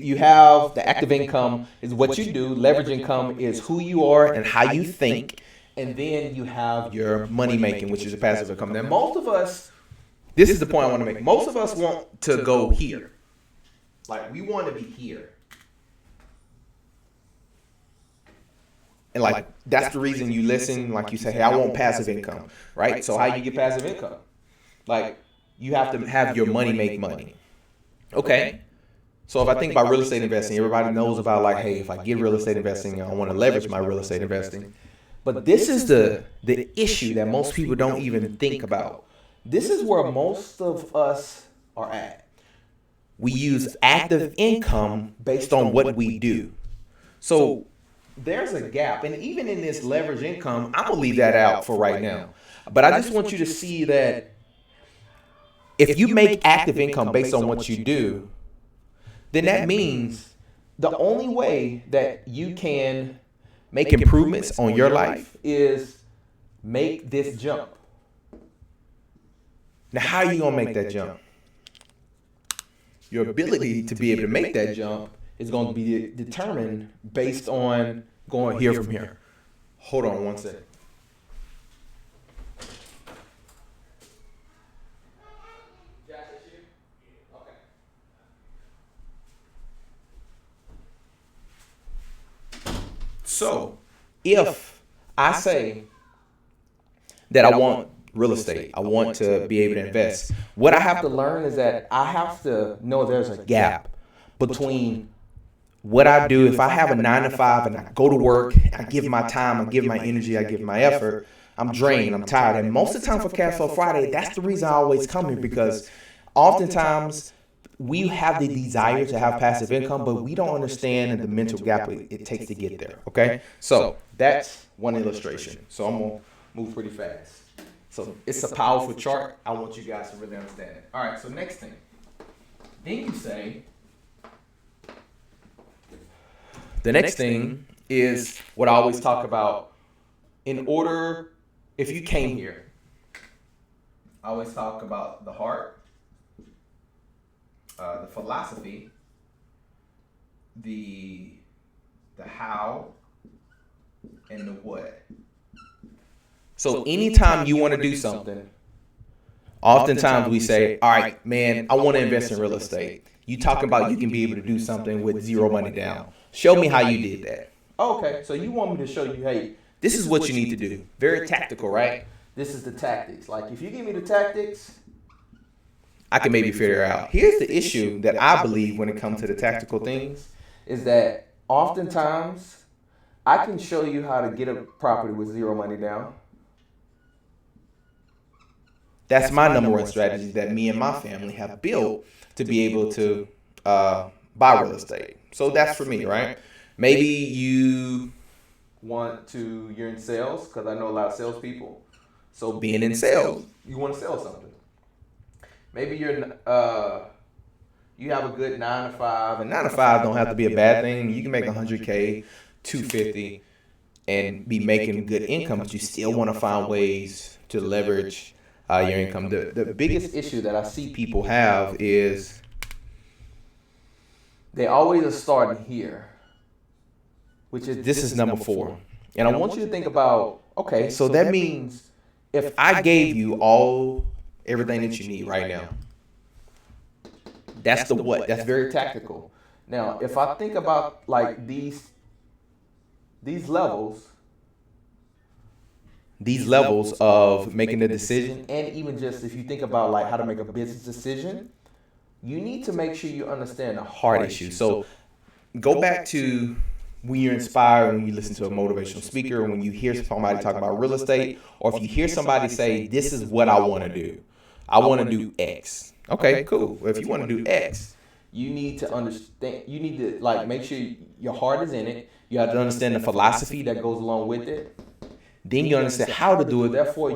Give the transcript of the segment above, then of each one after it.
You have the active income is what you do. Leverage income is who you are and how you think. And then you have your money making, which is your passive income. Now, most of us, this is the point I want to make. Most of us want to go here. Like, we want to be here. And like, that's the reason you listen. Like, you say, hey, I want passive income, right? So how you get passive income? Like, you have to have your money make money. Okay. So if I think about real estate investing, everybody knows about like, hey, if I get real estate investing, I want to leverage my real estate investing. But this is the issue that most people don't even think about. This is where most of us are at. We use active income based on what we do. So there's a gap. And even in this leverage income, I'm going to leave that out for right now. But I just want you to see that if you make active income based on what you do, then that means the only way that you can make improvements on your life is make this jump. Now, how are you going to make that jump? Your ability to be able to make that jump is going to be determined based on going here from here. Hold on one second. So, if I say that I want real estate, I want to be able to invest, what I have to learn is that I have to know there's a gap between what I do. If I have a 9 to 5 and I go to work, I give my time, I give my energy, I give my effort, I'm drained, I'm tired. And most of the time for Cashflow Friday, that's the reason I always come here, because oftentimes we have the desire to have passive income, but we don't understand the mental gap it takes to get there. Okay, so that's one illustration. So I'm gonna move pretty fast. So it's a powerful chart. I want you guys to really understand it. All right. So next thing, then you say the next thing is what I always talk about. In order, if you came here, I always talk about the heart, the philosophy, the how, and the what. So anytime you want to do something, oftentimes we say, all right, man, I want to invest in real estate. You talking about you can be able to do something with zero money down. Show me how you did that. Okay, so you want me to show you, hey, this is what you need to do. Very tactical, right? This is the tactics. Like, if you give me the tactics, I can maybe figure out. Here's the issue that I believe when it comes to the tactical things is that oftentimes I can show you how to get a property with zero money down. That's my number one strategy that me and my family have built to be able to buy real estate. So that's for me, right? Maybe you you're in sales, because I know a lot of salespeople. So being in sales, you want to sell something. Maybe you have a good 9 to 5, and 9 to 5 don't have to be a bad thing. You can make 100K, 250, and be making good income, but you still want to find ways to leverage your income. The biggest issue that I see people have is they always are starting here, which is this is number 4. And I want you to think about, okay, so that means if I gave you everything that you need right now, that's the what. That's very tactical. Now, if I think about like these levels of making a decision, and even just if you think about like how to make a business decision, you need to make sure you understand the hard issue. So go back to when you're inspired, when you listen to a motivational speaker, when you hear somebody talk about real estate, or if you hear somebody say, this is what I want to do. I want to do X. Okay, cool. Well, if you want to do X, you need to understand, you need to like make sure your heart is in it. You have to understand the philosophy that goes along with it. Then you understand how to do it. Therefore,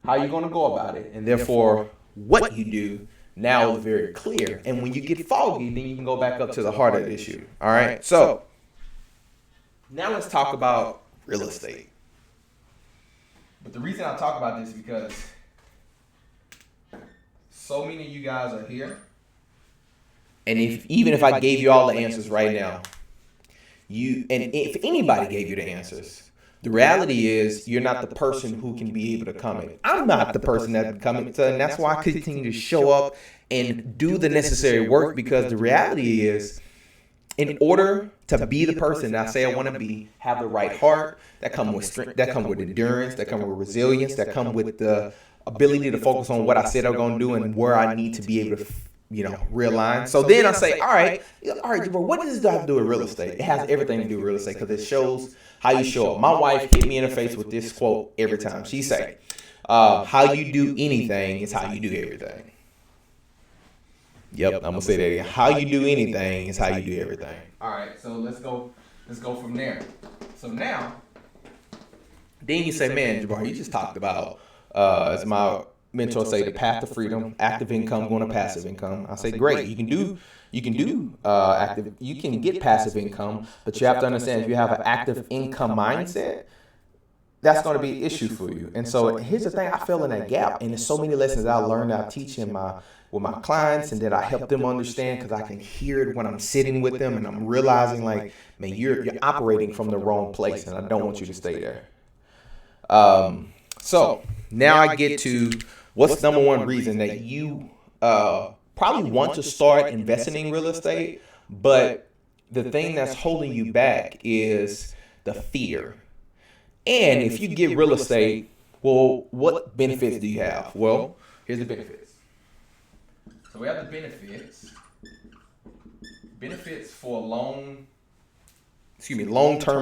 how you're going to go about it. And therefore, what you do now is very clear. And when you get foggy, then you can go back up to the heart of the issue. All right. So now let's talk about real estate. But the reason I talk about this is because so many of you guys are here And even if I gave you all the answers right now, if anybody gave you the answers, the reality is you're not the person who can be able to come in. I'm not the person that can come in, and that's why I continue to show up and do the necessary work, because the reality is, in order to be the person that I say I want to be, have the right heart, that come with strength, that come with endurance, that come with resilience, that come with the ability to focus on what I said I'm going to do and where I need to be able to, realign. So then I say, all right, Jabari, what does this have to do with real estate? It has everything to do with real estate, because it shows how you show up. My wife hit me in the face with this quote every time. She say, how you do anything is how you do everything. Yep, I'm gonna say that again. How you do anything is how you do everything. All right, so let's go from there. So now, then you say, man, Jabari, you just talked about, as my mentor say, the path to freedom, active income going to passive income. I say, great, you can do active, you can get passive income, but you have to understand, if you have an active income mindset, that's going to be an issue for you. And so here's the thing, I fell in that gap, and there's so many lessons I learned that I teach with my clients, and that I help them understand, because I can hear it when I'm sitting with them, and I'm realizing, like, man, you're operating from the wrong place, and I don't want you to stay there. So now I get to what's the number one reason that you probably want to start investing in real estate, but the thing that's holding you back is the fear. And if you get real estate, well, what benefits do you have? Well, here's the benefits. So we have the benefits. Benefits for long-term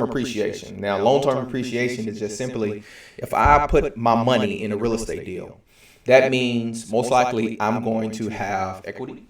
appreciation. Now, long-term appreciation is just simply, if I put my money in a real estate deal, that means most likely I'm going to have equity.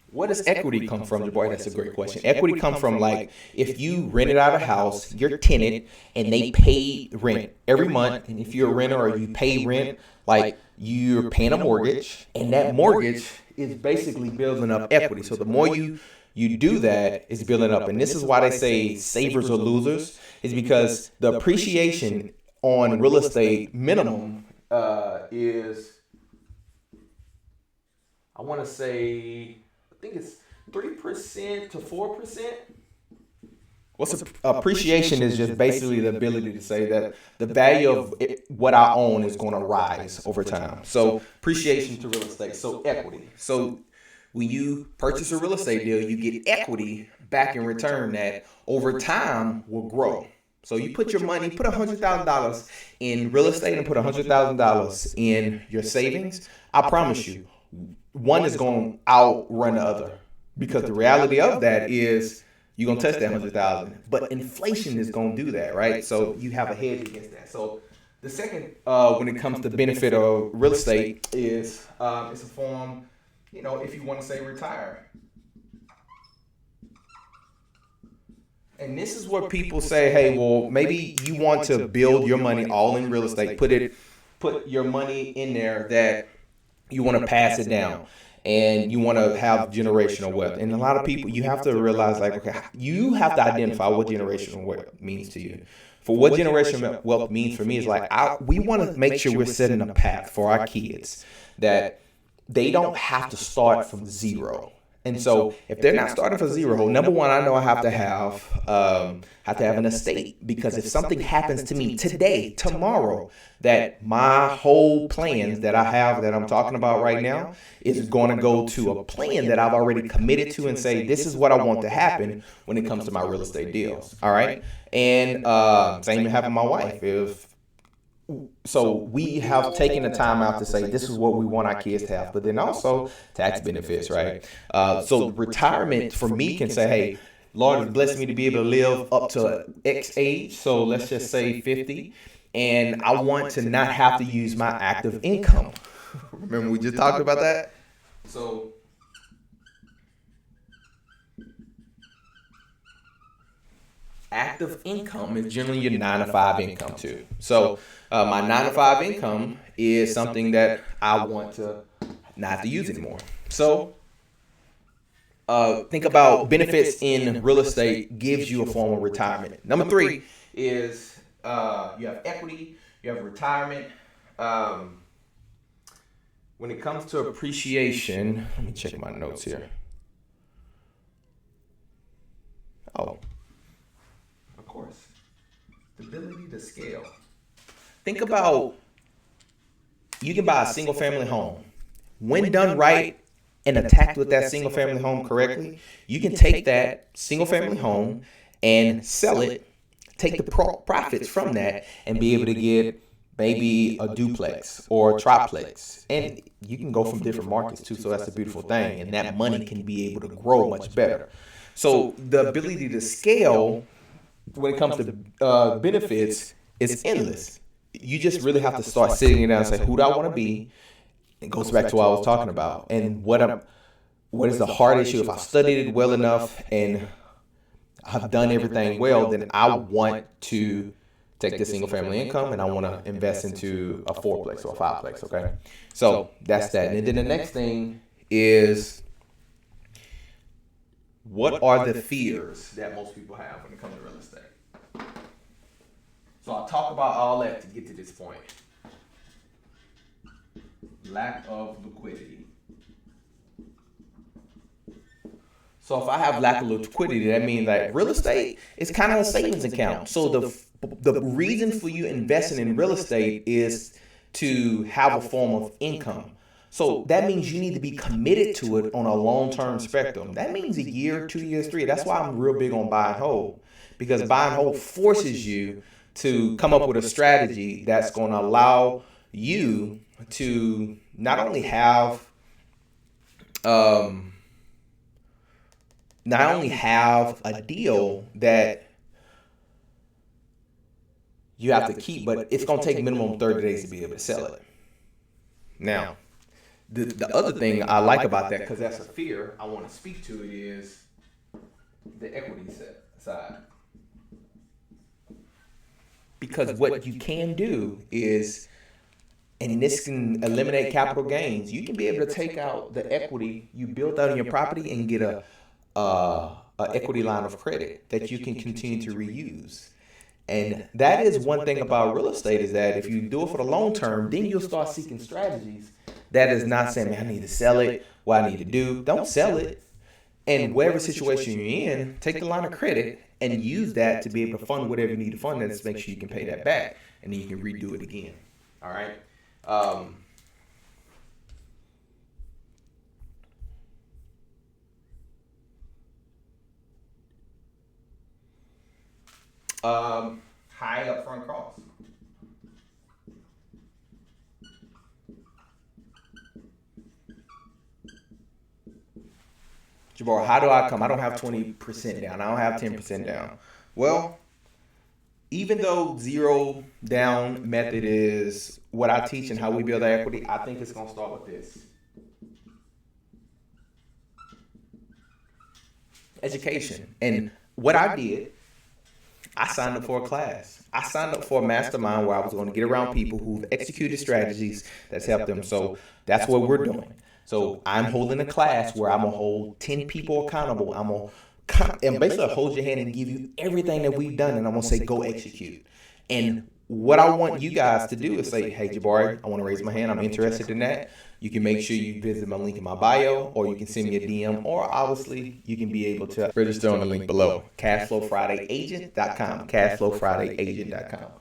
Where does equity come from, Jabari? That's a great question. Equity comes from, like, if you rented out a house, you're a tenant, and they pay rent every month. And if you're a renter or you pay rent, like, you're paying a mortgage, and that mortgage is basically building up equity. So the more you do that, it's building up. And this is why they say savers or losers, is because the appreciation on real estate minimum is, I want to say, I think it's 3% to 4%. What's appreciation is just basically the ability to say that the value of what I own is going to rise over time. So appreciation to real estate. So equity. So when you purchase a real estate deal, you get equity back in return that over time will grow. So you put your money, put $100,000 in real estate and put $100,000 in your savings. I promise you, one is going to outrun the other, because the reality of that is you're going to touch that 100,000, but inflation is going to do that, right? So you have a hedge against that. So the second, when it comes to benefit of real estate, is it's a form, if you want to say retire. And this is what people say, hey, well, maybe you want to build your money all in real estate, put your money in there that you want to pass it down, and you want to have generational wealth. And a lot of people, you have to realize, like, okay, you have to identify what generational wealth means to you. For what generational wealth means for me is, like, we want to make sure we're setting a path for our kids that they don't have to start from zero. And so if they're not starting from zero, number one, I know I have to have an estate, because if something happens to me today, tomorrow, that my whole plans that I have, that I'm talking about right now, is going to go to a plan that I've already committed to, and say, this is what I want to happen when it comes to my real estate deals. All right. And same happened with my wife. So we have taken the time out to say, this is what we want our kids to have, but then also tax benefits, right? So retirement for me can say, hey, Lord has blessed me to be able to live up to X age. So let's just say 50. And I want to not have to use my active income. Remember we just talked about that? So active income is generally your 9 to 5 income too. So my 9 to 5 income is something that I want to not have to use anymore. So think about benefits in real estate gives you a form of retirement. Number 3 is you have equity, you have retirement. when it comes to appreciation, let me check my notes here. Oh, of course. The ability to scale. Think about, you can buy a single family home. When done right and attacked with that single family home correctly, you can take that single family home and sell it, take the profits from that, and be able to get maybe a duplex or a triplex. And you can go from different markets too, so that's a beautiful thing. And that money can be able to grow much better. So the ability to scale when it comes to benefits is endless. You just really have to start sitting down and say, who do I want to be? It goes back to what I was talking about. And what is the hard issue? If I studied it well enough and I've done everything well, then I want to take the single family income and I want to invest into a fourplex or a fiveplex. Okay. So that's that. And then the next thing is, what are the fears that most people have when it comes to real estate? So I'll talk about all that to get to this point. Lack of liquidity. So if I have lack of liquidity, that means that real estate is kind of a savings account. So the reason for you investing in real estate is to have a form of income. So that means you need to be committed to it on a long-term spectrum. That means a year, 2 years, 3. That's why I'm real big on buy and hold, because buy and hold forces you to come up with a strategy that's going to allow you to not only have a deal that you have to keep, but it's going to take minimum 30 days to be able to sell it. Now, the other thing I like about that, because that's a fear I want to speak to, it is the equity side. Because what you can do is, and this can eliminate capital gains, you can be able to take out the equity you built out in your property and get a equity line of credit that you can continue to reuse. And that is one thing about real estate, is that if you do it for the long term, then you'll start seeking strategies that is not saying, man, I need to sell it, what I need to do. Don't sell it. And whatever situation you're in, take the line of credit and use that to be able to fund whatever you need to fund, and just make sure you can pay that back, and then you can redo it again. All right. High upfront costs. Jabari, how do I come? I don't have 20% down. I don't have 10% down. Well, even though zero down method is what I teach and how we build our equity, I think it's going to start with this. Education. And what I did, I signed up for a class. I signed up for a mastermind where I was going to get around people who've executed strategies that's helped them. So that's what we're doing. So I'm holding a class where I'm going to hold 10 people accountable. I'm going to basically hold your hand and give you everything that we've done, and I'm going to say, go execute. And what I want you guys to do is say, hey, Jabari, I want to raise my hand. I'm interested in that. You can make sure you visit my link in my bio, or you can send me a DM, or obviously you can be able to register on the link below, cashflowfridayagent.com, cashflowfridayagent.com.